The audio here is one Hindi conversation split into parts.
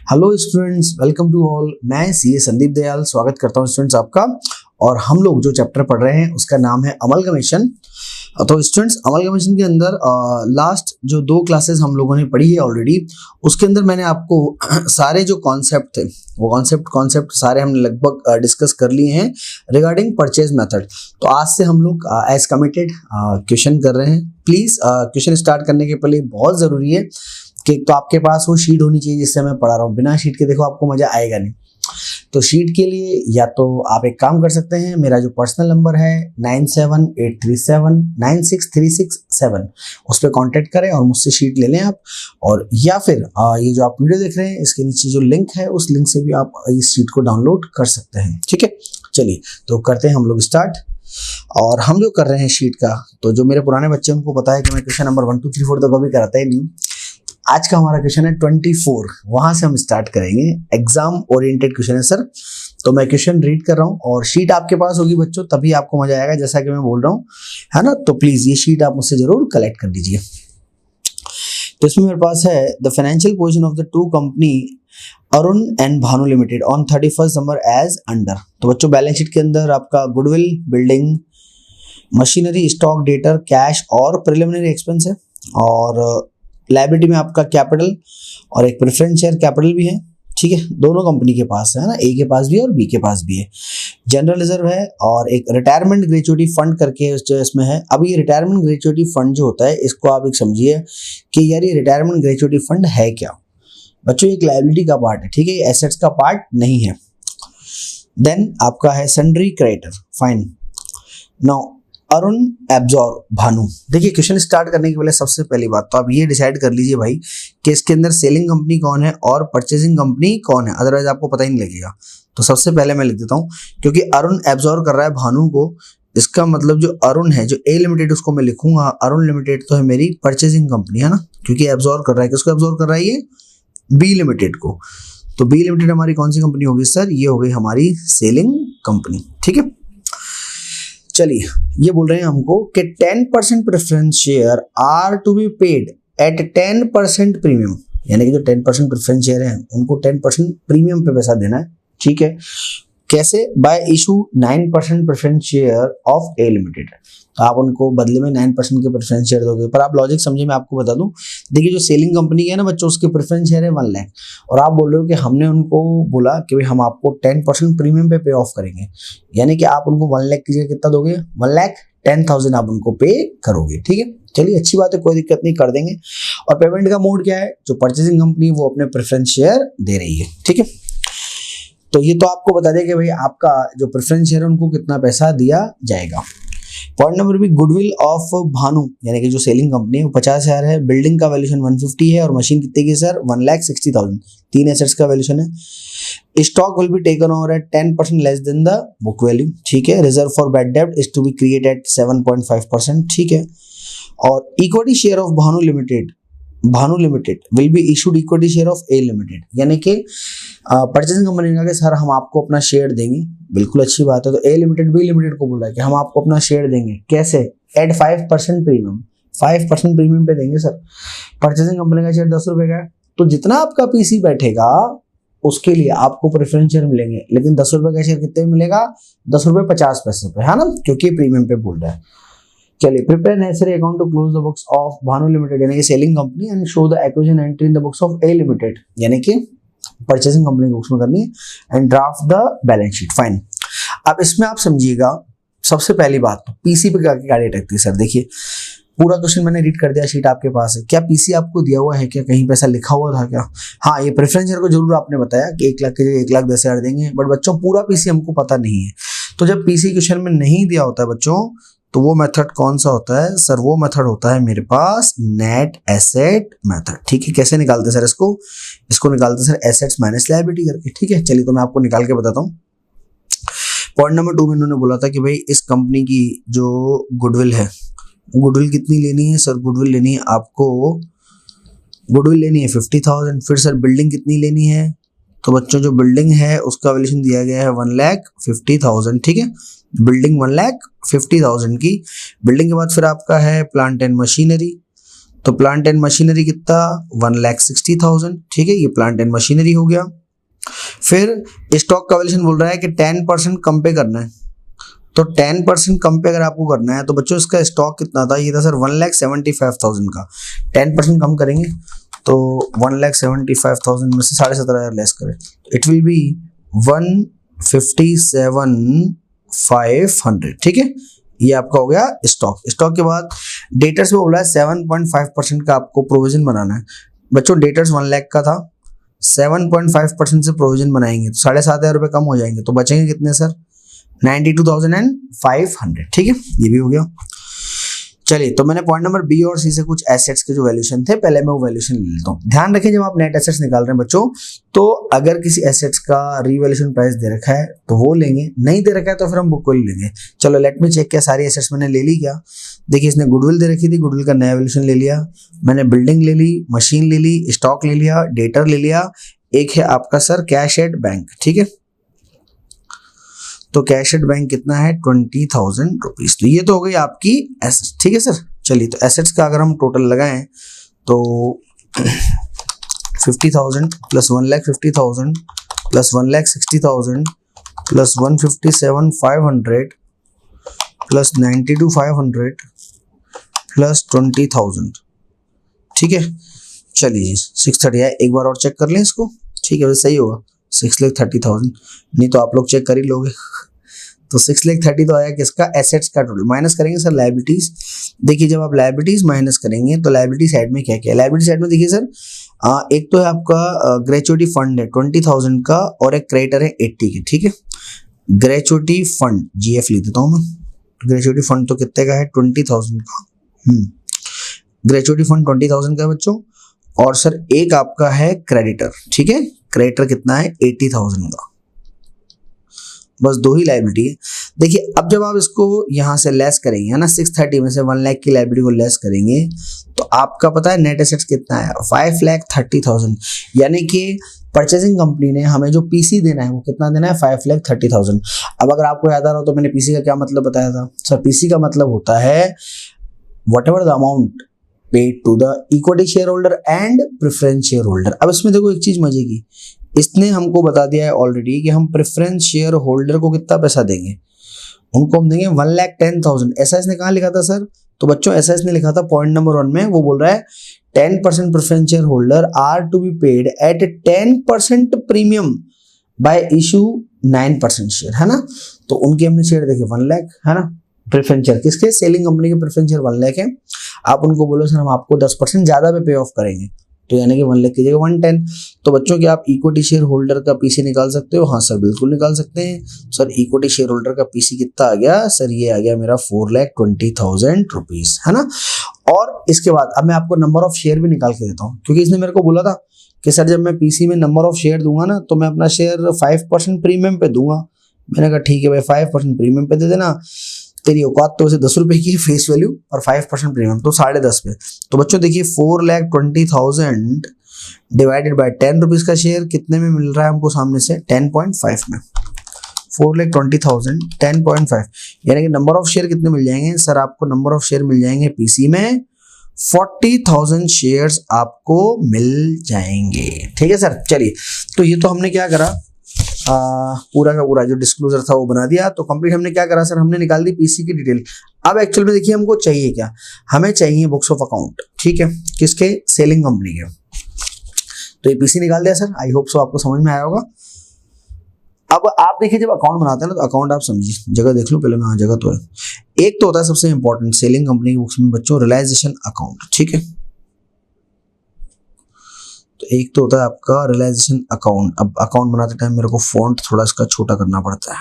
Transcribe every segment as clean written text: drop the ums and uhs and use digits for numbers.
Hello students, welcome to all. मैं सीए संदीप दयाल स्वागत करता हूं स्टूडेंट्स आपका। और हम लोग जो चैप्टर पढ़ रहे हैं उसका नाम है अमलगमेशन। तो स्टूडेंट्स, अमलगमेशन के अंदर लास्ट जो 2 क्लासेस हम लोगों ने पढ़ी है ऑलरेडी, उसके अंदर मैंने आपको सारे जो कॉन्सेप्ट थे वो कॉन्सेप्ट सारे हमने लगभग डिस्कस कर लिए हैं रिगार्डिंग परचेज मेथड। तो आज से हम लोग एज कमिटेड क्वेश्चन कर रहे हैं। प्लीज क्वेश्चन स्टार्ट करने के पहले बहुत जरूरी है कि तो आपके पास वो शीट होनी चाहिए जिससे मैं पढ़ा रहा हूँ। बिना शीट के देखो आपको मजा आएगा नहीं। तो शीट के लिए या तो आप एक काम कर सकते हैं, मेरा जो पर्सनल नंबर है 9783796367 उस पर कॉन्टेक्ट करें और मुझसे शीट ले लें आप। और या फिर ये जो आप वीडियो देख रहे हैं इसके नीचे जो लिंक है उस लिंक से भी आप इस शीट को डाउनलोड कर सकते हैं। ठीक है, चलिए तो करते हैं हम लोग स्टार्ट। और हम जो कर रहे हैं शीट का, तो जो मेरे पुराने बच्चे उनको पता है कि मैं क्वेश्चन नंबर 1 2 3 4 तो कभी कराता ही नहीं हूँ। आज का हमारा क्वेश्चन है 24, वहां से हम स्टार्ट करेंगे। एग्जाम ओरिएंटेड क्वेश्चन है सर। तो मैं क्वेश्चन रीड कर रहा हूँ और शीट आपके पास होगी बच्चों, तभी आपको मजा आएगा जैसा कि मैं बोल रहा हूँ, है ना। तो प्लीज ये शीट आप मुझसे जरूर कलेक्ट कर लीजिए। तो इसमें मेरे पास है the financial position of the two company Arun and Bhanu limited on 31 December as under. तो बच्चों बैलेंस शीट के अंदर आपका goodwill, building, machinery, stock, debtor, cash और प्रिलिमिनरी एक्सपेंस है। और लायबिलिटी में आपका कैपिटल और एक प्रेफरेंस शेयर कैपिटल भी है। ठीक है, दोनों कंपनी के पास है ना, ए के पास भी है और बी के पास भी है। जनरल रिजर्व है और एक रिटायरमेंट ग्रेचुइटी फंड करके इसमें है। अब ये रिटायरमेंट ग्रेचुइटी फंड जो होता है इसको आप एक समझिए कि यार ये रिटायरमेंट ग्रेचुइटी फंड है क्या बच्चों। एक लायबिलिटी का पार्ट है, ठीक है, एसेट्स का पार्ट नहीं है। देन आपका है sundry creditor, fine. Now Arun absorb Bhanu. देखिए क्वेश्चन स्टार्ट करने के पहले सबसे पहली बात तो आप ये डिसाइड कर लीजिए भाई कि इसके अंदर सेलिंग कंपनी कौन है और परचेजिंग कंपनी कौन है, अदरवाइज आपको पता ही नहीं लगेगा। तो सबसे पहले मैं लिख देता हूँ, क्योंकि अरुण एब्जॉर्ब कर रहा है भानु को, इसका मतलब जो अरुण है, जो ए लिमिटेड, उसको मैं लिखूंगा अरुण लिमिटेड तो है मेरी परचेजिंग कंपनी, है ना, क्योंकि एब्जॉर्ब कर रहा है। किसको एब्जॉर्ब कर रहा है? ये बी लिमिटेड को। तो बी लिमिटेड हमारी कौन सी कंपनी होगी सर? ये हो गई हमारी सेलिंग कंपनी। ठीक है, चलिए ये बोल रहे हैं हमको कि 10% preference share are to be paid at 10% premium, यानी कि जो 10% प्रेफरेंस शेयर हैं उनको 10% प्रीमियम पे पैसा देना है। ठीक है, कैसे? Bye issue 9% preference share of A limited. तो आप उनको बदले में 9% के प्रेफरेंस शेयर दोगे। पर आप लॉजिक समझिए, मैं आपको बता दूं। देखिए जो सेलिंग कंपनी है ना बच्चों, उसके प्रेफरेंस शेयर है 1 लाख और आप बोल रहे हो कि हमने उनको बोला कि भाई हम आपको 10% प्रीमियम पे ऑफ करेंगे, यानी कि आप उनको 1 लाख की जगह कितना दोगे? 1,10,000 आप उनको पे करोगे। ठीक है, चलिए अच्छी बात है, कोई दिक्कत नहीं, कर देंगे। और पेमेंट का मोड क्या है? जो परचेसिंग कंपनी वो अपने प्रेफरेंस शेयर दे रही है। ठीक है, तो ये तो आपको बता दें कि भाई आपका जो प्रेफरेंस शेयर है उनको कितना पैसा दिया जाएगा। Point number B, goodwill of Bhanu, यानी कि जो सेलिंग कंपनी है वो 50,000 है। बिल्डिंग का वैल्यूएशन 150 है और मशीन कितने की सर? 1,60,000। 3 एसेट्स का वैल्यूएशन है। Stock will be taken over at 10% less than the book value. ठीक है, रिजर्व फॉर बैड डेब्ट is to be create at 7.5%। ठीक है, और equity share of Bhanu limited will be issued equity share of A limited, यानी कि परचेसिंग कंपनी ने कहा कि सर हम आपको अपना शेयर देंगे। बिल्कुल अच्छी बात है। तो ए लिमिटेड बी लिमिटेड को बोल रहा है कि हम आपको अपना शेयर देंगे। कैसे? Eight 5% premium. 5% प्रीमियम पे देंगे सर। परचेसिंग कंपनी का शेयर 10 रुपए का है, तो जितना आपका पीसी बैठेगा उसके लिए आपको प्रेफरेंस शेयर मिलेंगे, लेकिन 10 रुपए का शेयर कितने में मिलेगा? 10 रुपए 50 पैसे पे, है ना, क्योंकि प्रीमियम पे बोल रहा है। चलिए, prepare necessary account to close the books of Bhanu limited, यानी कि selling company, and show the acquisition entry in the books of A limited, यानी कि परचेसिंग कंपनी के बुक्स में करनी है, and draft the balance sheet. Fine. अब इसमें आप समझिएगा, सबसे पहली बात तो पीसी पे क्या डेट रखती है सर। देखिए पूरा क्वेश्चन मैंने रीड कर दिया, शीट आपके पास है। क्या पीसी आपको दिया हुआ है क्या? कहीं पैसा लिखा हुआ था क्या? हाँ, ये प्रेफरेंस शेयर को जरूर आपने बताया कि 1 लाख के लिए 1,10,000 देंगे, बट बच्चों पूरा पीसी हमको पता नहीं है। तो जब पीसी क्वेश्चन में नहीं दिया होता है बच्चों, तो वो मेथड कौन सा होता है सर? वो मेथड होता है मेरे पास नेट एसेट मेथड। ठीक है, कैसे निकालते हैं सर इसको निकालते हैं सर एसेट्स माइनस लायबिलिटी करके। ठीक है, चलिए तो मैं आपको निकाल के बताता हूँ। पॉइंट नंबर 2 में इन्होंने बोला था कि भाई इस कंपनी की जो गुडविल है, गुडविल कितनी लेनी है सर? गुडविल लेनी है आपको, गुडविल लेनी है 50,000। फिर सर बिल्डिंग कितनी लेनी है? तो बच्चों जो बिल्डिंग है उसका वैल्यूएशन दिया गया है 1,50,000। ठीक है, बिल्डिंग 1,50,000 की। बिल्डिंग के बाद फिर आपका है प्लांट एंड मशीनरी, तो प्लांट एंड मशीनरी कितना 1,60,000, ठीक है, ये प्लांट एंड मशीनरी हो गया। फिर स्टॉक का वैल्यूएशन बोल रहा है कि 10% कम पे करना है, तो 10% कम पे अगर आपको करना है तो बच्चों इसका स्टॉक कितना था, ये था सर 1,75,000 का। 10% कम करेंगे तो 1,75,000 में से 17,500 लेस करें, इट विल बी 157,500, ठीक है, ये आपका हो गया स्टॉक। स्टॉक के बाद डेटर्स में बोला है 7.5% का आपको प्रोविजन बनाना है। बच्चों डेटर्स 1 लाख का था, 7.5% से प्रोविजन बनाएंगे तो 7,500 रुपये कम हो जाएंगे, तो बचेंगे कितने सर 92,500, ठीक है, ये भी हो गया। चलिए, तो मैंने पॉइंट नंबर बी और सी से कुछ एसेट्स के जो वैल्यूएशन थे, पहले मैं वो वैल्यूएशन ले लेता हूँ। ध्यान रखें जब आप नेट एसेट्स निकाल रहे हैं बच्चों, तो अगर किसी एसेट्स का रीवैल्यूएशन प्राइस दे रखा है तो वो लेंगे, नहीं दे रखा है तो फिर हम बुक वैल्यू लेंगे। चलो लेट मी चेक, क्या सारी एसेट्स मैंने ले ली क्या। देखिए इसने गुडविल दे रखी थी, गुडविल का नया वैल्यूएशन ले लिया मैंने, बिल्डिंग ले ली, मशीन ले ली, स्टॉक ले लिया, डेटर ले लिया, एक है आपका सर कैश एट बैंक, ठीक है, तो कैश एट बैंक कितना है 20,000 रुपीज। तो ये तो हो गई आपकी एसेट्स, ठीक है सर। चलिए, तो एसेट्स का अगर हम टोटल लगाएं तो 50,000 plus 1,50,000 plus 1,60,000 plus 157,500 plus 92,500 plus 20,000, ठीक है। चलिए 630 है, एक बार और चेक कर लें इसको, ठीक है, सही होगा 6,30,000, नहीं तो आप लोग चेक कर ही लोगे। तो 6,30,000 तो आया किसका, एसेट्स का टोटल। माइनस करेंगे सर लायबिलिटीज। देखिए जब आप लायबिलिटीज माइनस करेंगे तो लायबिलिटी साइड में क्या क्या है, लायबिलिटी साइड में देखिए सर, एक तो है आपका ग्रेचुइटी फंड है 20,000 का, और एक क्रेडिटर है 80 के, ठीक है। ग्रेचुइटी फंड GF लिख देता हूँ मैं, ग्रेचुइटी फंड तो कितने का है 20,000 का, ग्रेचुइटी फंड 20,000 का बच्चों। और सर एक आपका है क्रेडिटर, ठीक है, क्रेडिटर कितना है 80,000 का। बस दो ही लायबिलिटी है। देखिए अब जब आप इसको यहां से लेस करेंगे है ना, 630 में से 1 लाख की लायबिलिटी को लेस करेंगे तो आपका पता है नेट एसेट्स कितना है 5,30,000। यानी कि परचेसिंग कंपनी ने हमें जो पीसी देना है वो कितना देना है 5,30,000। अब अगर आपको याद आ रहा हो तो मैंने पीसी का क्या मतलब बताया था सर, पीसी का मतलब होता है whatever the amount paid to the equity share holder and preference share holder. अब इसमें देखो एक चीज मजे की, इसने हमको बता दिया है ऑलरेडी कि हम प्रेफरेंस शेयर होल्डर को कितना पैसा देंगे, उनको हम देंगे 1,10,000। ऐसा इसने कहाँ लिखा था सर, तो बच्चों ऐसा इसने लिखा था पॉइंट नंबर 1 में, वो बोल रहा है 10% preference share holder are to be paid at 10% premium by issue 9% share, है ना। तो उनके हमने शेयर देखे 1 लाख, है ना, प्रेफरेंस शेयर किसके, सेलिंग कंपनी के प्रेफरेंस शेयर 1 लाख है। आप उनको बोलो सर हम आपको 10% ज्यादा पे पे ऑफ करेंगे, तो यानी कि 1 लाख की जगह 110। तो बच्चों की आप इक्विटी शेयर होल्डर का पीसी निकाल सकते हो, हाँ सर बिल्कुल निकाल सकते हैं सर। इक्विटी शेयर होल्डर का पीसी कितना आ गया सर, ये आ गया मेरा 4,20,000 रुपीज, है ना। और इसके बाद अब मैं आपको नंबर ऑफ शेयर भी निकाल के देता हूँ, क्योंकि इसने मेरे को बोला था कि सर जब मैं पीसी में नंबर ऑफ शेयर दूंगा ना तो मैं अपना शेयर 5% प्रीमियम पे दूंगा। मैंने कहा ठीक है भाई 5% प्रीमियम पे दे देना, तेरी औकात तो वैसे 10 रुपए की फेस वैल्यू और 5% प्रीमियम तो 10.5 पे। तो बच्चों देखिए 4,20,000 डिवाइडेड बाय 10 रुपीज का शेयर कितने में मिल रहा है हमको सामने से 10.5 में। 4,20,000 10.5 यानी कि नंबर ऑफ शेयर कितने मिल जाएंगे सर, आपको नंबर ऑफ शेयर मिल जाएंगे पीसी में 40,000 शेयर्स आपको मिल जाएंगे, ठीक है सर। चलिए तो ये तो हमने क्या करा, पूरा का पूरा जो डिस्क्लोजर था वो बना दिया। तो कंप्लीट हमने क्या करा सर, हमने निकाल दी पीसी की डिटेल। अब एक्चुअल में देखिए हमको चाहिए क्या, हमें चाहिए बुक्स ऑफ अकाउंट, ठीक है, किसके, सेलिंग कंपनी के। तो ये पीसी निकाल दिया सर, आई होप सो आपको समझ में आया होगा। अब आप देखिए जब अकाउंट बनाते हैं ना तो अकाउंट आप समझिए, जगह देख लो पहले मैं, जगह तो है। एक तो होता है सबसे इंपॉर्टेंट सेलिंग कंपनी की बुक्स में बच्चों रियलाइजेशन अकाउंट, ठीक है। तो एक तो होता है आपका रियलाइजेशन अकाउंट। अब अकाउंट बनाते टाइम मेरे को फॉन्ट थोड़ा इसका छोटा करना पड़ता है,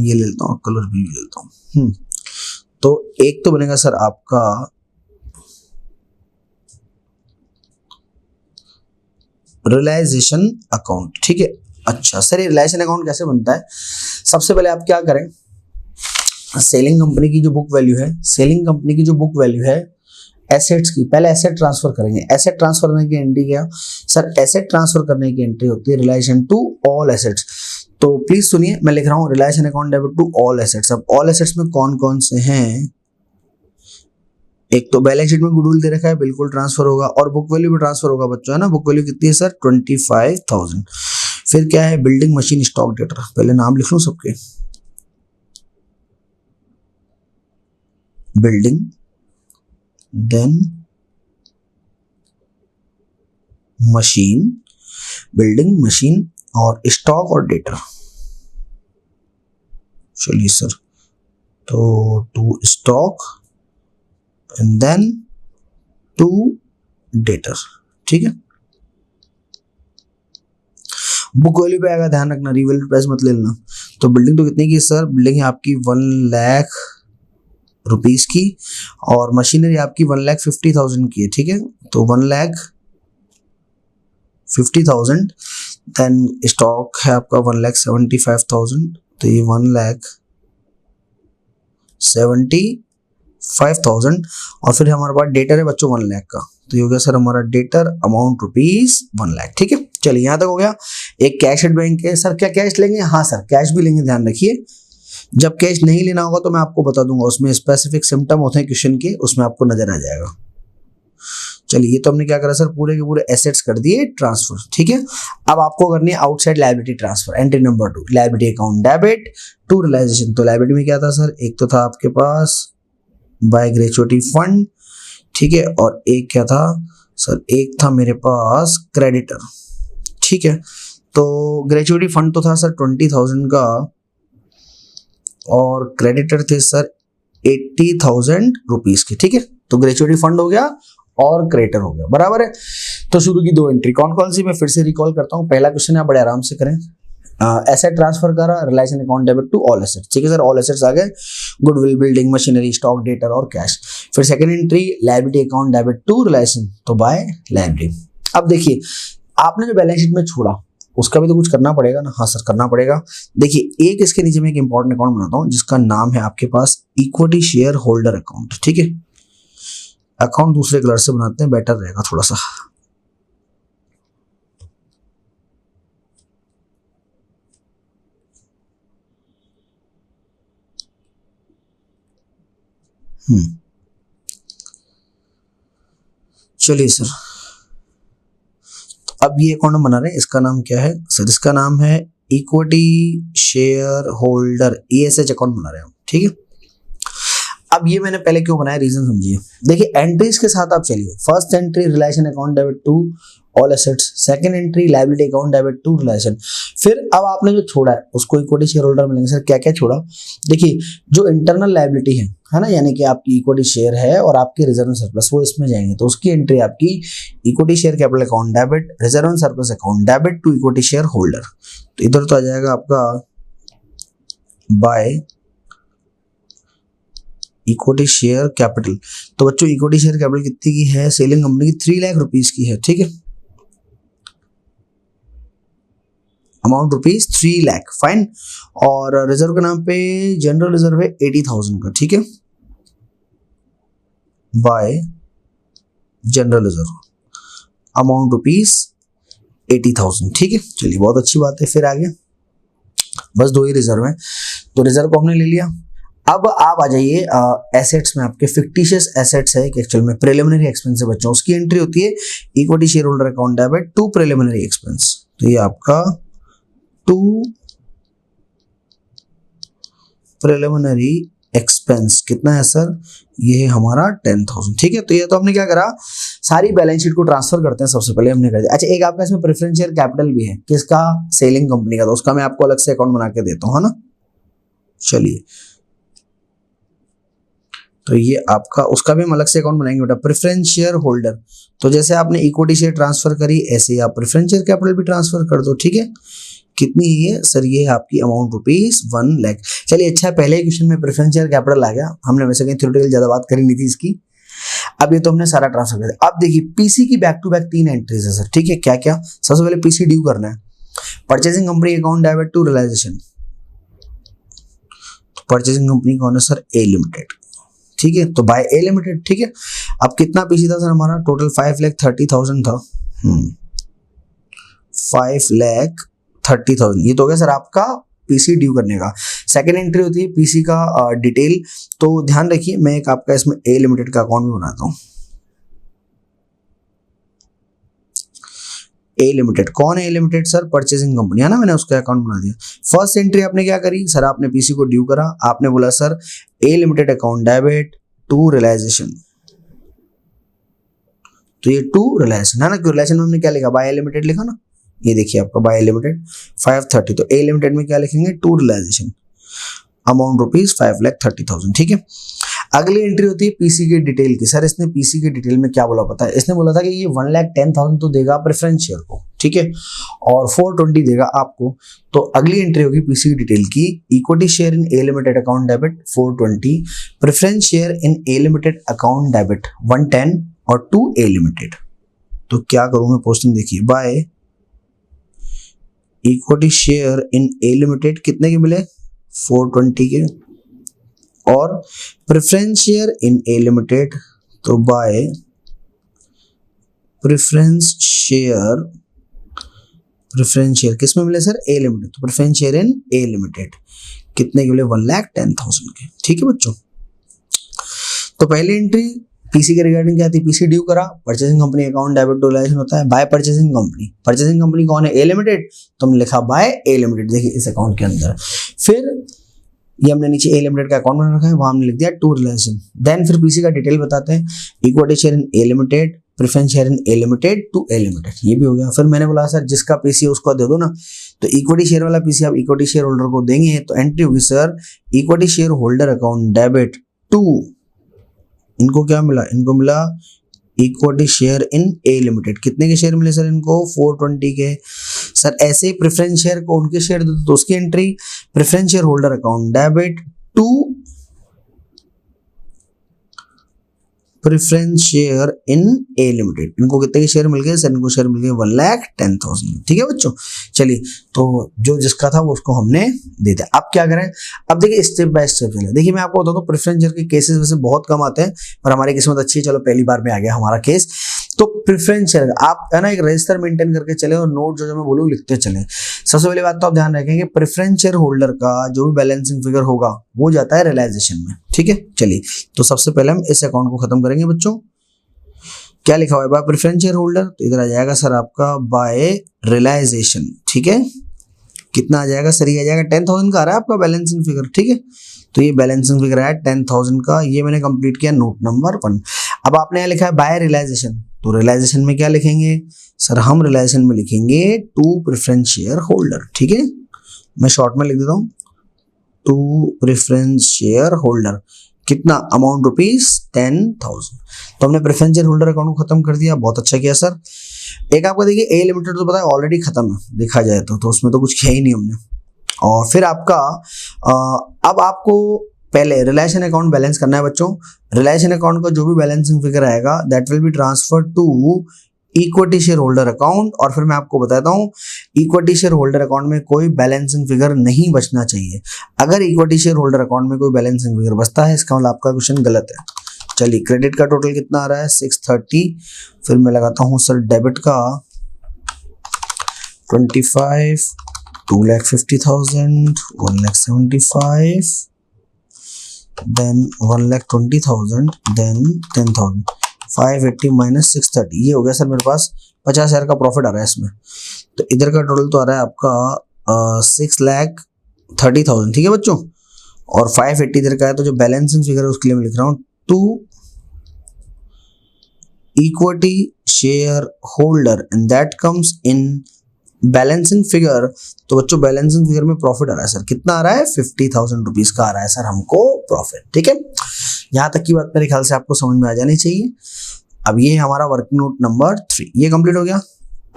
ये ले लेता हूँ, कलर भी ले लेता हूँ। तो एक तो बनेगा सर आपका रियलाइजेशन अकाउंट, ठीक है। अच्छा सर ये रियलाइजेशन अकाउंट कैसे बनता है, सबसे पहले आप क्या करें, सेलिंग कंपनी की जो बुक वैल्यू है, सेलिंग कंपनी की जो बुक वैल्यू है एसेट्स की, पहले एसेट ट्रांसफर करेंगे। एसेट ट्रांसफर करने की एंट्री क्या सर, एसेट ट्रांसफर करने की एंट्री होती है रिलेशन टू ऑल एसेट्स। तो प्लीज सुनिए मैं लिख रहा हूँ realisation account debit to all assets. अब ऑल एसेट्स में कौन कौन से हैं, एक तो बैलेंस शीट में गुडविल दे रखा है, बिल्कुल ट्रांसफर होगा, और बुक वैल्यू भी ट्रांसफर होगा बच्चों, है ना। बुक वैल्यू कितनी है सर? 25,000। फिर क्या है? बिल्डिंग मशीन स्टॉक डेटर, पहले नाम लिख लूं सबके। Building, then machine, building machine और स्टॉक और डेटर। चलिए सर, तो to stock and then to debtor, ठीक है। बुक वैल्यू पे आएगा, ध्यान रखना, रिवैल्यूड प्राइस मत ले लेना। तो बिल्डिंग तो कितने की सर? बिल्डिंग है आपकी 1,00,000 रुपीज की, और मशीनरी आपकी 1,50,000 की है, ठीक है। तो 1,50,000, देन स्टॉक है आपका 1,75,000, तो ये 1,75,000, और फिर हमारे पास डेटर है बच्चों 1,00,000 का, तो ये हो गया सर हमारा डेटर अमाउंट रुपीज 1,00,000, ठीक है। चलिए यहाँ तक हो गया। एक कैश एट बैंक है। सर क्या कैश लेंगे? हाँ सर कैश भी लेंगे, ध्यान रखिए। जब कैश नहीं लेना होगा तो मैं आपको बता दूंगा, उसमें स्पेसिफिक सिम्टम होते हैं क्वेश्चन के, उसमें आपको नजर आ जाएगा। चलिए ये तो हमने क्या करा सर, पूरे के पूरे एसेट्स कर दिए ट्रांसफर, ठीक है। अब आपको करनी है outside liability transfer. Entry number 2, liability account debit to realisation. तो लायबिलिटी में क्या था सर? एक तो था आपके पास बाय ग्रेचुइटी फंड, ठीक है, और एक क्या था सर? एक था मेरे पास क्रेडिटर, ठीक है। तो ग्रेचुइटी फंड तो था सर 20,000 का, और क्रेडिटर थे सर 80,000 रुपीज के, ठीक है। तो ग्रेचुइटी फंड हो गया और क्रेडिटर हो गया, बराबर है। तो शुरू की 2 एंट्री कौन कौन सी, मैं फिर से रिकॉल करता हूँ। पहला क्वेश्चन आप बड़े आराम से करें। एसेट ट्रांसफर करा, realisation account debit to all assets, ठीक है सर। ऑल एसेट्स आ गए, goodwill, building, machinery, stock, debtor और कैश। फिर second entry liability account debit to realisation, तो बाय लायबिलिटी। अब देखिए आपने जो बैलेंस शीट में छोड़ा उसका भी तो कुछ करना पड़ेगा ना। हाँ सर करना पड़ेगा। देखिए एक इसके नीचे में एक इंपॉर्टेंट अकाउंट बनाता हूँ जिसका नाम है आपके पास इक्विटी शेयर होल्डर अकाउंट, ठीक है। अकाउंट दूसरे कलर से बनाते हैं, बेटर रहेगा थोड़ा सा। चलिए सर, तो अब ये अकाउंट बना रहे हैं, इसका नाम क्या है सर? इसका नाम है equity share holder ESH account बना रहे हैं हम, ठीक है। अब ये मैंने पहले क्यों बनाया, रीजन समझिए। देखिए एंट्रीज के साथ आप चलिए। First entry realisation account debit to all assets, second entry liability account debit to realisation. फिर अब आपने जो छोड़ा है उसको इक्विटी शेयर होल्डर मिलेंगे। सर क्या क्या छोड़ा? देखिए जो इंटरनल लायबिलिटी है ना, यानी कि आपकी इक्विटी शेयर है और आपकी रिजर्व सरप्लस, वो इसमें जाएंगे, तो उसकी एंट्री आपकी equity share capital account debit, reserve surplus account debit to equity share holder. तो इधर तो आ जाएगा आपका बाय इक्विटी शेयर कैपिटल। तो बच्चों इक्विटी शेयर कैपिटल कितनी की है? सेलिंग कंपनी की 3 लाख रुपीज की है, ठीक है। Amount rupees 3 lakh, fine. और रिजर्व के नाम पे जनरल रिजर्व है 80,000 का, ठीक है, bye general reserve, amount rupees 80,000, ठीक है। चलिए बहुत अच्छी बात है। फिर आगे बस 2 ही रिजर्व हैं, तो रिजर्व को हमने ले लिया। अब आप आ जाइए एसेट्स में। आपके फिक्टिशियस एसेट्स है कि एक्चुअल में प्रिलिमिनरी एक्सपेंस है बच्चों, उसकी एंट्री होती है equity share holder account debit to preliminary expense. तो ये आपका टू प्रिलिमिनरी एक्सपेंस कितना है सर? ये है हमारा 10,000, ठीक है। तो ये तो हमने क्या करा, सारी बैलेंस शीट को ट्रांसफर करते हैं। सबसे पहले हमने कर दिया। अच्छा एक आपका इसमें प्रेफरेंस शेयर कैपिटल भी है, किसका? सेलिंग कंपनी का, तो उसका मैं आपको अलग से अकाउंट बना के देता हूँ, है ना। चलिए तो ये आपका, उसका भी हम अलग से अकाउंट बनाएंगे बेटा, प्रेफरेंस शेयर होल्डर। तो जैसे आपने इक्विटी शेयर ट्रांसफर करी, ऐसे ही आप प्रेफरेंस शेयर कैपिटल भी ट्रांसफर कर दो, ठीक है। कितनी है सर? ये है आपकी अमाउंट रुपीज 1 लाख। चलिए अच्छा पहले क्वेश्चन में प्रेफरेंस शेयर कैपिटल आ गया, हमने वैसे कहीं थ्योरेटिकल ज्यादा बात करी नहीं थी इसकी। अब ये तो हमने सारा ट्रांसफर कर दिया। अब देखिए पीसी की बैक टू बैक 3 एंट्रीज है सर, ठीक है। क्या क्या? सबसे पहले पीसी ड्यू करना है, purchasing company account debit to realisation. Purchasing company कौन है सर? ए लिमिटेड, ठीक है। तो बाय ए लिमिटेड, ठीक है। अब कितना पीसी था सर हमारा? टोटल 5,30,000 था। 5,30,000 ये तो हो गया सर आपका पीसी ड्यू करने का। सेकंड एंट्री होती है पीसी का डिटेल। तो ध्यान रखिए, मैं एक आपका इसमें ए लिमिटेड का अकाउंट भी बनाता हूँ। ए लिमिटेड, कौन है A limited? Sir purchasing company है ना, मैंने उसका अकाउंट बना दिया। फर्स्ट एंट्री आपने क्या करी सर? आपने पीसी को ड्यू करा, आपने बोला sir A limited account debit to realisation. तो ये टू रियलाइजेशन है ना, क्यों रियलाइजेशन में हमने क्या लिखा? बाय ए लिमिटेड लिखा ना, ये देखिए आपका बाय ए लिमिटेड 530। तो ए लिमिटेड में क्या लिखेंगे? To realisation, amount rupees 5,30,000। ठीक है। अगली एंट्री होती है पीसी की डिटेल की। सर इसने पीसी की डिटेल में क्या बोला पता है? इसने बोला था कि ये 1,10,000 तो देगा प्रेफरेंस शेयर को, ठीक है, और 420 देगा आपको। तो अगली एंट्री होगी पीसी की डिटेल की, equity share in A limited account debit 420, preference share in A limited account debit 110 और टू ए लिमिटेड। तो क्या करूं मैं? पोस्टिंग देखिए, by equity share in A limited कितने के मिले? 420 के, और preference share in A limited, तो बाय प्रेफरेंस शेयर किस में मिले सर? A limited. तो preference share in A limited कितने के मिले? 1,10,000 के। ठीक है बच्चों। तो पहली एंट्री पीसी के रिगार्डिंग क्या थी? पीसी ड्यू करा, purchasing company account debit to realisation होता है by purchasing company. Purchasing company कौन है? A limited. तो हमने लिखा बाय ए लिमिटेड, देखिए इस अकाउंट के अंदर। फिर ये हमने नीचे ए लिमिटेड का अकाउंट बना रखा है, वहां हमने लिख दिया टू रियलाइजेशन। देन फिर पीसी का डिटेल बताते हैं, equity share in A limited, preference share in A limited to A limited, ये भी हो गया। फिर मैंने बोला सर जिसका पीसी है उसको दे दो ना, तो इक्विटी शेयर वाला पीसी आप इक्विटी शेयर होल्डर को देंगे। तो एंट्री होगी sir equity share holder account debit to, इनको क्या मिला? इनको मिला equity share in A limited. कितने के शेयर मिले सर इनको? 420 के। सर ऐसे ही प्रेफरेंस शेयर को उनके शेयर दे दो, तो उसकी entry preference share holder account debit to preference share in A limited. इनको कितने के शेयर मिल गए सर? इनको शेयर मिल गए 1,10,000। ठीक है बच्चों। चलिए, तो जो जिसका था वो उसको हमने दे दिया। अब क्या करें? अब देखिए स्टेप बाय स्टेप चले। देखिए मैं आपको बताता हूँ, प्रेफरेंस शेयर के केसेस वैसे बहुत कम आते हैं, पर हमारी किस्मत अच्छी है, चलो पहली बार में आ गया हमारा केस। तो प्रेफरेंस शेयर आप है ना एक रजिस्टर मेंटेन करके चले और नोट जो मैं बोलूँ लिखते चले। सबसे पहली बात तो आप ध्यान रखेंगे, प्रेफरेंस शेयर होल्डर का जो भी बैलेंसिंग फिगर होगा वो जाता है रियलाइजेशन में। ठीक है। चलिए, तो सबसे पहले हम इस अकाउंट को खत्म करेंगे बच्चों। क्या लिखा हुआ है? बाय प्रेफरेंस शेयर होल्डर, तो इधर आ जाएगा सर आपका बाय रियलाइजेशन। ठीक है। कितना आ जाएगा सर? ये आ जाएगा 10,000 का आ रहा है आपका बैलेंसिंग फिगर। ठीक है। तो ये बैलेंसिंग फिगर है 10,000 का, ये मैंने कंप्लीट किया नोट नंबर 1। अब आपने यहाँ लिखा है बाय रियलाइजेशन, तो रियलाइजेशन में क्या लिखेंगे सर? हम रियलाइजेशन में लिखेंगे टू प्रेफरेंस शेयर होल्डर। ठीक है। मैं शॉर्ट में लिख देता हूँ, टू प्रेफरेंस शेयर होल्डर। कितना? Amount rupees 10,000। तो हमने प्रेफरेंस शेयर होल्डर अकाउंट को खत्म कर दिया। बहुत अच्छा किया सर। एक आपको देखिए ए लिमिटेड तो पता है ऑलरेडी खत्म है, देखा जाए तो उसमें तो कुछ किया ही नहीं हमने। और फिर आपका अब आपको पहले रियलाइजेशन अकाउंट बैलेंस करना है बच्चों। रियलाइजेशन अकाउंट का जो भी बैलेंसिंग फिगर आएगा that will be transfer to equity share holder account. और फिर मैं आपको बताता हूँ, इक्विटी शेयर होल्डर अकाउंट में कोई बैलेंसिंग फिगर नहीं बचना चाहिए। अगर इक्विटी शेयर होल्डर अकाउंट में कोई बैलेंसिंग फिगर बचता है, इसका मतलब आपका क्वेश्चन गलत है। चलिए, क्रेडिट का टोटल कितना आ रहा है? 630। फिर मैं लगाता हूँ सर डेबिट का 25, 2,50,000, 1,75,000, देन 1,20,000, देन 10,000, 580 माइनस 630, ये हो गया सर मेरे पास 50,000 का प्रॉफिट आ रहा है इसमें। तो इधर का टोटल तो आ रहा है आपका 6,30,000। ठीक है बच्चों। और 580 इधर का है, तो जो बैलेंसिंग फिगर है उसके लिए मैं लिख रहा हूँ to equity share holder and that comes in balancing figure. तो बच्चों बैलेंसिंग फिगर में प्रॉफिट आ रहा है सर, कितना आ रहा है? 50,000 रुपीज का आ रहा है सर हमको प्रॉफिट। ठीक है। यहाँ तक की बात मेरे ख्याल से आपको समझ में आ जानी चाहिए। अब ये हमारा वर्किंग नोट नंबर 3 ये कंप्लीट हो गया।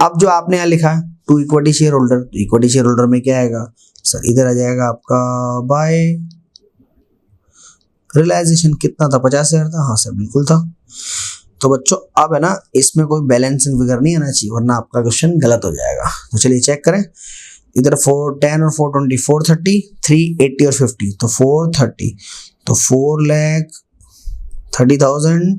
अब जो आपने यहाँ लिखा है टू इक्विटी शेयर होल्डर, तो इक्विटी शेयर होल्डर में क्या आएगा सर? इधर आ जाएगा आपका बाय रियलाइजेशन। कितना था? 50,000 था। हाँ सर बिल्कुल था। तो बच्चों अब है ना इसमें कोई बैलेंसिंग फिगर नहीं आना चाहिए, वरना आपका क्वेश्चन गलत हो जाएगा। तो चलिए चेक करें। इधर 410 और 420, 430, 380 और 50, तो 430, तो 4,30,000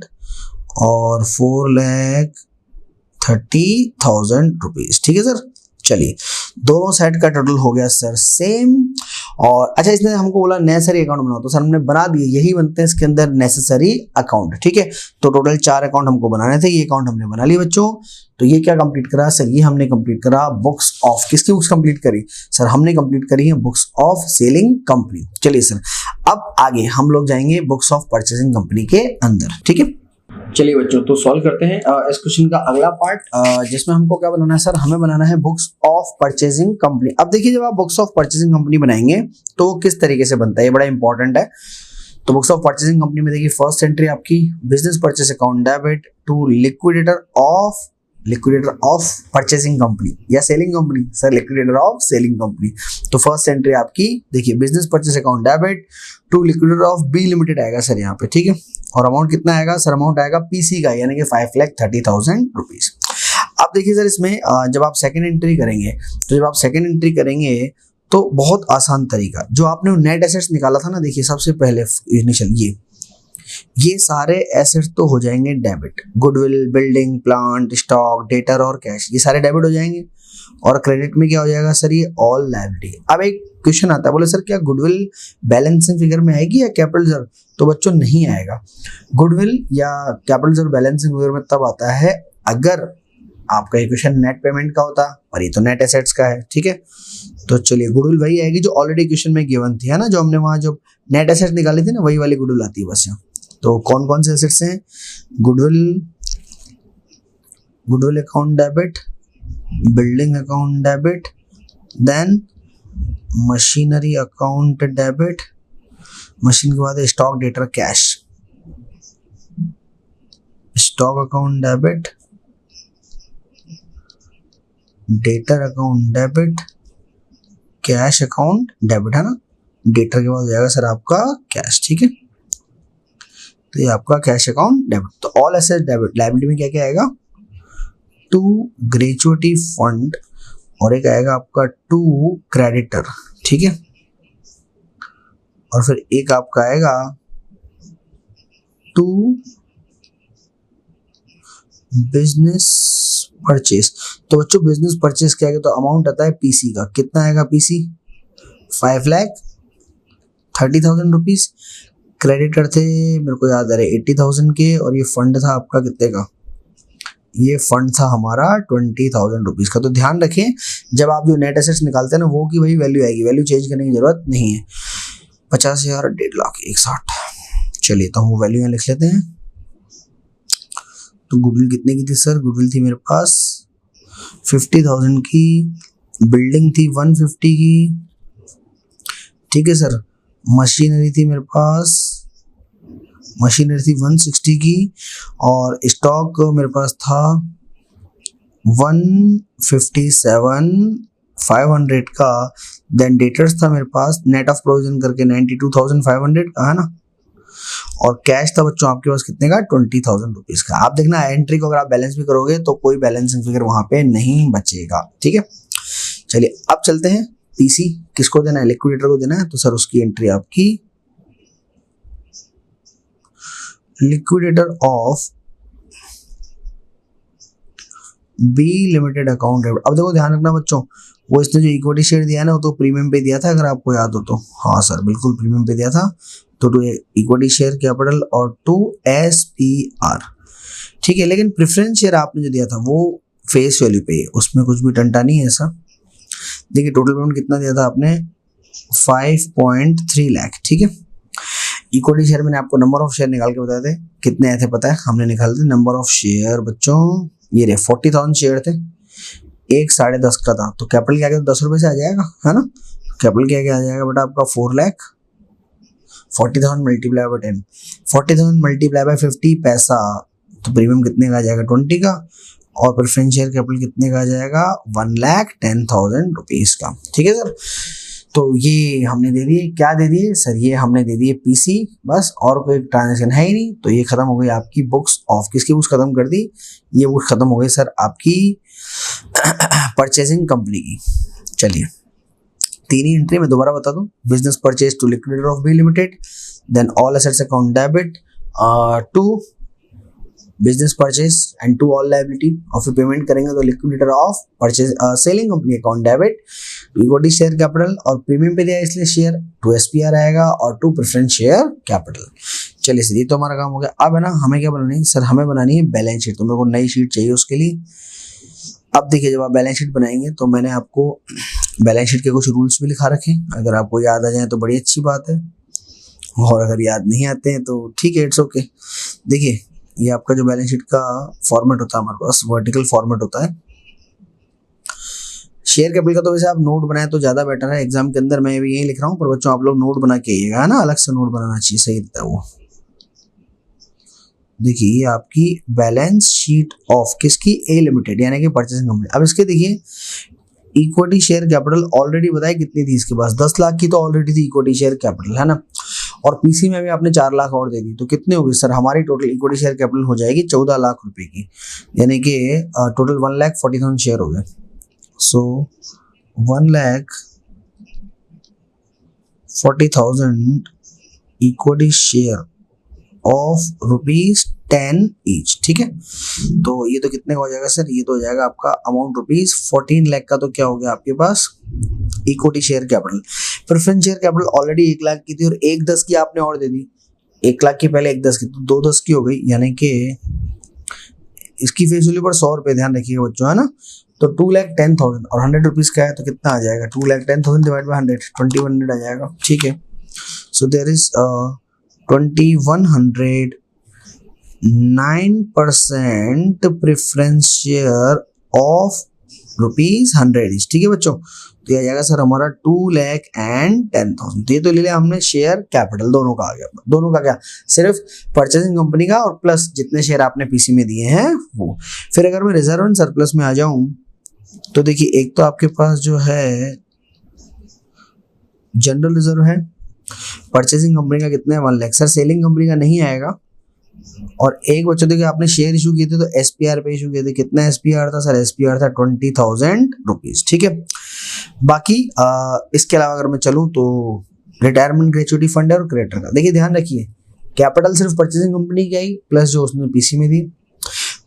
और 4,30,000 रुपीज। ठीक है सर। चलिए, दोनों साइड का टोटल हो गया सर सेम। और अच्छा, इसने हमको बोला नेसेसरी अकाउंट बनाओ, तो सर हमने बना दिए, यही बनते हैं इसके अंदर नेसेसरी अकाउंट। ठीक है, तो टोटल 4 अकाउंट हमको बनाने थे, ये अकाउंट हमने बना लिए बच्चों। तो ये क्या कंप्लीट करा सर, ये हमने कंप्लीट करा बुक्स ऑफ, किसकी बुक्स कंप्लीट करी सर, हमने कंप्लीट करी है बुक्स ऑफ सेलिंग कंपनी। चलिए सर, अब आगे हम लोग जाएंगे बुक्स ऑफ परचेसिंग कंपनी के अंदर। ठीक है, चलिए बच्चों, तो सॉल्व करते हैं इस क्वेश्चन का अगला पार्ट, जिसमें हमको क्या बनाना है सर, हमें बनाना है बुक्स ऑफ परचेसिंग कंपनी। अब देखिए, जब आप बुक्स ऑफ परचेसिंग कंपनी बनाएंगे तो किस तरीके से बनता है, ये बड़ा इंपॉर्टेंट है। तो बुक्स ऑफ परचेसिंग कंपनी में देखिए, फर्स्ट एंट्री आपकी business purchase account debit to liquidator of purchasing company या selling company sir, liquidator of selling company. तो फर्स्ट एंट्री आपकी देखिए, business purchase account debit to liquidator of B limited आएगा सर यहाँ पे। ठीक है, और अमाउंट कितना आएगा सर, अमाउंट आएगा पीसी का, यानी कि 5,30,000 रुपीज। अब देखिए सर, इसमें जब आप सेकंड एंट्री करेंगे, तो जब आप सेकंड एंट्री करेंगे तो बहुत आसान तरीका, जो आपने नेट एसेट्स निकाला था ना, देखिए सबसे पहले इनिशियल ये सारे एसेट्स तो हो जाएंगे debit, goodwill, building, plant, stock, debtor और कैश, ये सारे डेबिट हो जाएंगे। और क्रेडिट में क्या हो जाएगा सर, ये ऑल लायबिलिटी। अब एक क्वेश्चन आता है, बोले सर क्या गुडविल बैलेंसिंग फिगर में आएगी या कैपिटल रिजर्व, तो बच्चों नहीं आएगा। गुडविल या कैपिटल रिजर्व बैलेंसिंग फिगर में तब आता है अगर आपका इक्वेशन नेट पेमेंट का होता, और ये तो नेट एसेट्स का है। ठीक है, तो चलिए गुडविल वही आएगी जो ऑलरेडी क्वेश्चन में गिवन थी, है ना, जो हमने वहां जो नेट एसेट्स निकाली थी ना, वही वाली गुडविल आती है बस यहाँ। तो कौन कौन से एसेट्स हैं, goodwill account debit, building account debit, then machinery account debit, machine के बाद stock, debtor, cash, stock account debit, debtor account debit, cash account debit, है ना। डेटर के बाद हो जाएगा सर आपका कैश। ठीक है, तो ये आपका कैश अकाउंट डेबिट। तो ऑल एसेट डेबिट, लायबिलिटी में क्या क्या आएगा, टू ग्रेचुइटी फंड, और एक आएगा आपका टू क्रेडिटर। ठीक है, और फिर एक आपका आएगा टू बिजनेस परचेस। तो बच्चों बिजनेस परचेस क्या आएगा, तो अमाउंट आता है पीसी का, कितना आएगा पीसी, 5,30,000 रुपीज। क्रेडिटर थे मेरे को याद आ रहा है 80,000 के, और ये फंड था आपका कितने का, ये फंड था हमारा 20,000 रुपीज का। तो ध्यान रखें, जब आप जो नेट एसेट्स निकालते हैं ना, वो की वही वैल्यू आएगी, वैल्यू चेंज करने की जरूरत नहीं है। 50,000, 1.5 लाख, 160। चलिए, तो हम वो वैल्यू यहाँ लिख लेते हैं। तो गुडविल कितने की थी सर, गुडविल थी मेरे पास 50,000 की, बिल्डिंग थी 150 की। ठीक है सर, मशीनरी थी मेरे पास, मशीनरी थी 160 की, और स्टॉक मेरे पास था 157,500 का। देन डेटर्स था मेरे पास नेट ऑफ प्रोविजन करके 92,500 का, है ना। और कैश था बच्चों आपके पास कितने का, 20,000 रुपीज का। आप देखना एंट्री को अगर आप बैलेंस भी करोगे तो कोई बैलेंसिंग फिगर वहां पे नहीं बचेगा। ठीक है, चलिए अब चलते हैं, पीसी किसको देना है, लिक्विडेटर को देना है। तो सर उसकी एंट्री आपकी liquidator of B limited account. अब देखो ध्यान रखना बच्चों, वो इसने जो इक्विटी शेयर दिया है ना, वो तो प्रीमियम पे दिया था, अगर आपको याद हो तो। हाँ सर, बिल्कुल प्रीमियम पे दिया था। तो टू इक्विटी शेयर कैपिटल और टू SPR। ठीक है, लेकिन प्रेफरेंस शेयर आपने जो दिया था वो फेस वैल्यू पे, उसमें कुछ भी टंटा नहीं है ऐसा। देखिए टोटल पेमेंट कितना दिया था आपने, 5.3 लाख। ठीक है, इक्विटी शेयर मैंने आपको नंबर ऑफ शेयर निकाल के बताए थे, कितने आए थे पता है, हमने निकाले थे नंबर ऑफ शेयर बच्चों, ये रहे 40,000 शेयर थे, एक 10.5 का था। तो कैपिटल क्या क्या 10 रुपए से आ जाएगा, है ना। कैपिटल क्या क्या आ जाएगा बेटा आपका 4 lakh, 40,000 multiply by 10, 40,000 multiply by 50 पैसा। तो प्रीमियम कितने का आ जाएगा, 20 का। और प्रेफरेंस शेयर कैपिटल कितने का आ जाएगा, 1,10,000 रुपीज का। ठीक है सर, तो ये हमने दे दिए, क्या दे दिए सर, ये हमने दे दिए पीसी बस, और कोई ट्रांजेक्शन है ही नहीं। तो ये खत्म हो गई आपकी बुक्स ऑफ, किसकी बुक्स खत्म कर दी, ये बुक्स खत्म हो गई सर आपकी परचेसिंग कंपनी की। चलिए तीन ही एंट्री में दोबारा बता दूं, business purchase to liquidator of B limited, then all assets account debit to business purchase and to all liability, और फिर पेमेंट करेंगे तो liquidator of purchase selling company account debit, equity share capital, और प्रीमियम पे दिया है इसलिए शेयर, टू एसपीआर आएगा और टू प्रेफरेंस शेयर कैपिटल। चलिए सर, ये तो हमारा काम हो गया। अब है ना, हमें क्या बनानी है सर, हमें बनानी है बैलेंस शीट। तो मेरे को नई शीट चाहिए उसके लिए। अब देखिए, जब आप बैलेंस शीट बनाएंगे तो मैंने आपको बैलेंस शीट के कुछ रूल्स भी लिखा रखे, अगर आपको याद आ जाए तो बड़ी अच्छी बात है, और अगर याद नहीं आते हैं तो ठीक है, इट्स ओके। देखिए, ये आपका जो बैलेंस शीट का फॉर्मेट होता है हमारे पास, वर्टिकल फॉर्मेट होता है। शेयर कैपिटल का तो वैसे आप नोट बनाए तो ज्यादा बेटर है, एग्जाम के अंदर मैं भी यही लिख रहा हूँ, पर बच्चों आप लोग नोट बना के आइएगा, है ना, अलग से नोट बनाना चाहिए, सही रहता है वो। देखिए, ये आपकी बैलेंस शीट ऑफ किसकी, ए लिमिटेड, यानी कि परचेसिंग कंपनी। अब इसके देखिए, इक्विटी शेयर कैपिटल ऑलरेडी बताया कितनी थी इसके पास, 10 लाख की तो ऑलरेडी थी इक्विटी शेयर कैपिटल, है ना, और पीसी में भी आपने 4 लाख और दे दी, तो कितने हो गए सर, हमारी टोटल इक्विटी शेयर कैपिटल हो जाएगी 14 लाख रुपए की, यानी कि टोटल 1,40,000 शेयर हो गए। सो 1,40,000 इक्विटी शेयर ऑफ ₹10 ईच, ठीक है। तो ये तो कितने का हो जाएगा सर, ये तो हो जाएगा आपका अमाउंट ₹14 लाख का, तो क्या हो गया आपके पास equity share capital. Preference share capital already 1 lakh की थी और 1,10 की आपने और दे दी, 1 लाख की पहले 1,10 की, तो 2,10 की हो गई, यानी कि इसकी फेस वैल्यू पर 100 रुपए, ध्यान रखिएगा बच्चों, है ना। तो 2,10,000 और 100 रुपीज का है तो कितना आ जाएगा, 2,10,000 डिवाइड बाय 100, 2,100 आ जाएगा, ठीक है। So there is 2,109% preference share of ₹100 each, ठीक है बच्चों। तो ये आ जाएगा सर हमारा 2,10,000। तो ये तो ले लिया हमने शेयर कैपिटल, दोनों का आ गया, दोनों का क्या, सिर्फ परचेसिंग कंपनी का और प्लस जितने शेयर आपने पीसी में दिए हैं वो। फिर अगर मैं रिजर्व एंड सरप्लस में आ जाऊं तो देखिए, एक तो आपके पास जो है जनरल रिजर्व है, परचेसिंग कंपनी का कितना है 1 लाख, सर सेलिंग कंपनी का नहीं आएगा। और एक बच्चों देखिए, आपने शेयर इशू किए थे तो एसपीआर पे इशू किए थे, कितना एसपीआर था सर, एसपीआर था 20,000 रुपीज, ठीक है। बाकी इसके अलावा अगर मैं चलूं तो रिटायरमेंट ग्रेचुइटी फंड है और क्रेडिटर का। देखिए ध्यान रखिए, कैपिटल सिर्फ परचेसिंग कंपनी की आई, प्लस जो उसने पीसी में दी,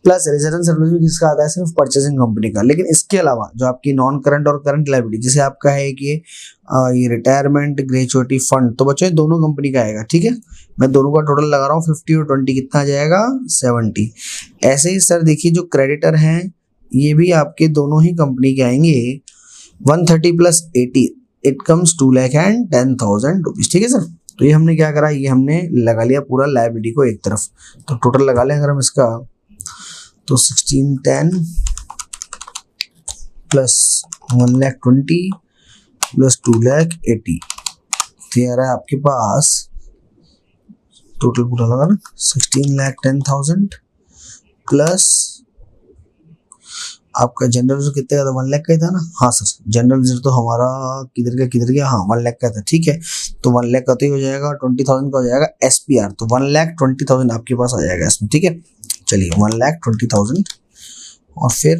प्लस रिजर्व एंड सरप्लस भी किसका आता है, सिर्फ परचेसिंग कंपनी का। लेकिन इसके अलावा जो आपकी नॉन करंट और करंट लायबिलिटी, जैसे आपका है कि ये रिटायरमेंट ग्रेचुइटी फंड, तो बच्चों दोनों कंपनी का आएगा, ठीक है। मैं दोनों का टोटल लगा रहा हूँ 50 और 20, कितना आ जाएगा 70। ऐसे ही सर देखिए, जो क्रेडिटर हैं ये भी आपके दोनों ही कंपनी के आएंगे, 130 + 80 इट कम्स 2,10,000 रुपीज, ठीक है सर। तो ये हमने क्या करा, ये हमने लगा लिया पूरा लायबिलिटी को एक तरफ, तो टोटल लगा लें अगर हम इसका, तो 1610 + 1,20,000 + 2,80,000, तो ये आ रहा है आपके पास टोटल पूरा लगा ना 16,10,000 प्लस आपका जनरल रिजर्व कितने का था, 1 लाख का ही था ना, हाँ सर जनरल रिजर्व तो हमारा किधर गया, हाँ 1 लाख का था, ठीक है। तो 1 लाख का तो ही हो जाएगा, 20,000 का हो जाएगा एसपीआर, तो 1,20,000 आपके पास आ जाएगा इसमें, ठीक है। चलिए 1,20,000 और फिर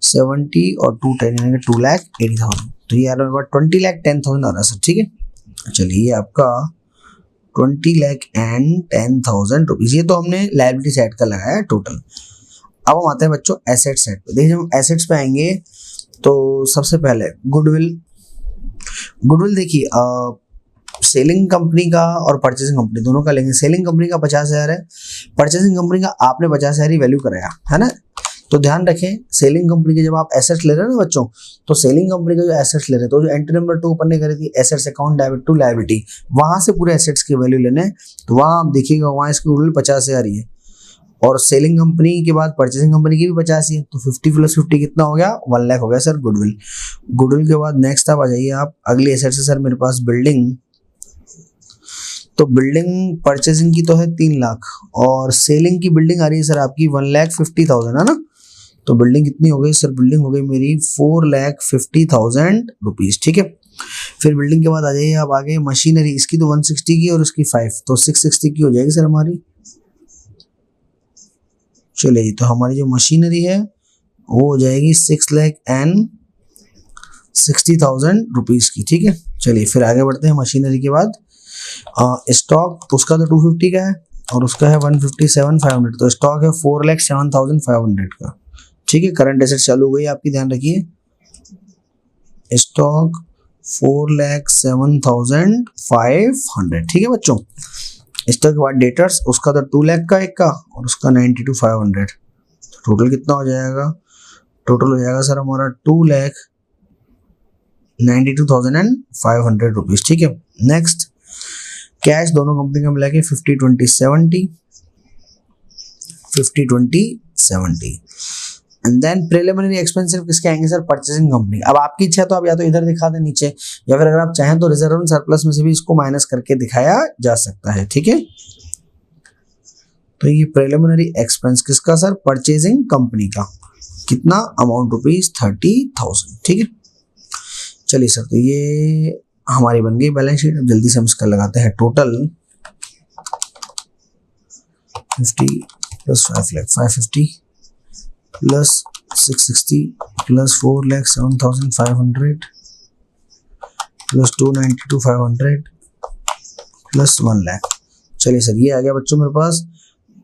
70 और 210 यानी कि 2,80,000, तो ये आ रहा है 20,10,000 आ रहा है सर, ठीक है। चलिए आपका 20,10,000 रुपीज, ये तो हमने लायबिलिटी साइड का लगाया टोटल। अब हम आते हैं बच्चों एसेट साइड पे। देखिए, हम एसेट्स पे आएंगे तो सबसे पहले गुडविल देखिए, सेलिंग कंपनी का और परचेसिंग कंपनी दोनों का लेंगे। सेलिंग कंपनी का 50,000 है, परचेसिंग कंपनी का आपने 50,000 ही वैल्यू कराया है ना। तो ध्यान रखें, सेलिंग कंपनी के जब आप एसेट्स ले रहे हैं ना बच्चों, तो सेलिंग कंपनी का जो एसेट्स ले रहे हैं, तो जो एंट्री नंबर 2 ऊपर ने करी थी assets account debit to liability, वहां से पूरे एसेट्स की वैल्यू लेने, तो वहां आप देखिएगा वहां इसकी गुडविल 50,000 ही है, और सेलिंग कंपनी के बाद परचेसिंग कंपनी की भी 50 ही है, तो 50 + 50 कितना हो गया, 1 लाख हो गया सर गुडविल। गुडविल के बाद नेक्स्ट आप आ जाइए आप अगली एसेट से, सर मेरे पास बिल्डिंग, तो बिल्डिंग परचेसिंग की तो है 3 लाख और सेलिंग की बिल्डिंग आ रही है सर आपकी 1,50,000, है ना। तो बिल्डिंग कितनी हो गई सर, बिल्डिंग हो गई मेरी 4,50,000 रुपीज, ठीक है। फिर बिल्डिंग के बाद आ जाइए आप आगे मशीनरी, इसकी तो 160 की और उसकी 5, तो 660 की हो जाएगी सर हमारी। चलिए, तो हमारी जो मशीनरी है वो हो जाएगी 6,60,000 रुपीज की, ठीक है। चलिए फिर आगे बढ़ते हैं मशीनरी के बाद। स्टॉक उसका तो 250 का है, और उसका है 157,500, तो स्टॉक है 4,07,500 का। ठीक है, करंट एसेट चालू हो गई आपकी, ध्यान रखिए, स्टॉक 4,07,500। ठीक है बच्चों, स्टॉक के बाद डेटर्स, उसका तो 2 लाख का एक का और उसका 92,500, टोटल कितना हो जाएगा? टोटल हो जाएगा सर हमारा 2,92,500 रुपीज। ठीक है, नेक्स्ट कैश दोनों कंपनी का मिला के 50-20-70 एंड देन प्रिलिमिनरी एक्सपेंस सिर्फ किसके आएंगे सर? Purchasing company. अब आपकी इच्छा है तो आप या तो इधर दिखा दें नीचे, या फिर अगर आप चाहें तो रिजर्व एंड सरप्लस में से भी इसको माइनस करके दिखाया जा सकता है। ठीक है, तो ये प्रिलिमिनरी एक्सपेंस किसका सर? परचेसिंग कंपनी का। कितना अमाउंट? ₹30,000। ठीक है, चलिए सर, तो ये हमारी बन गई बैलेंस शीट। अब जल्दी से हम इसका लगाते हैं total. 50 plus 5 lakh 550 plus 660 plus 4,07,500 plus 292,500 plus 1 lakh. चलिए सर, ये आ गया बच्चों मेरे पास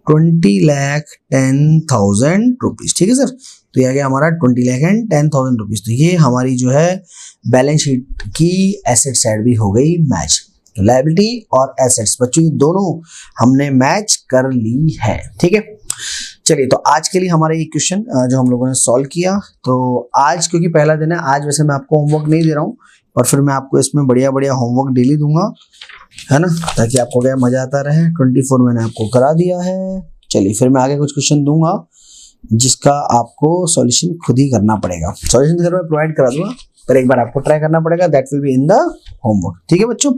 20,10,000 रुपीज। ठीक है सर, तो ये आ गया हमारा 20,10,000 रुपीज। तो ये हमारी जो है बैलेंस शीट की एसेट साइड भी हो गई मैच। तो लायबिलिटी और एसेट्स बच्चों ये दोनों हमने मैच कर ली है। ठीक है, चलिए, तो आज के लिए हमारा ये क्वेश्चन जो हम लोगों ने सॉल्व किया, तो आज क्योंकि पहला दिन है, आज वैसे मैं आपको होमवर्क नहीं दे रहा हूँ, और फिर मैं आपको इसमें बढ़िया बढ़िया होमवर्क डेली दूंगा, है ना, ताकि आपको क्या मजा आता रहे। 24 मैंने आपको करा दिया है। चलिए, फिर मैं आगे कुछ क्वेश्चन दूंगा जिसका आपको सॉल्यूशन खुद ही करना पड़ेगा। सॉल्यूशन तो मैं प्रोवाइड करा दूंगा, पर एक बार आपको ट्राई करना पड़ेगा। That will be in the homework. ठीक है बच्चों,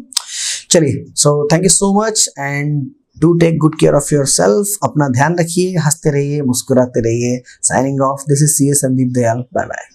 चलिए, so thank you so much and do take good care of yourself. अपना ध्यान रखिए, हंसते रहिए, मुस्कुराते रहिए। Signing off, this is CS Sandeep Dayal. Bye bye.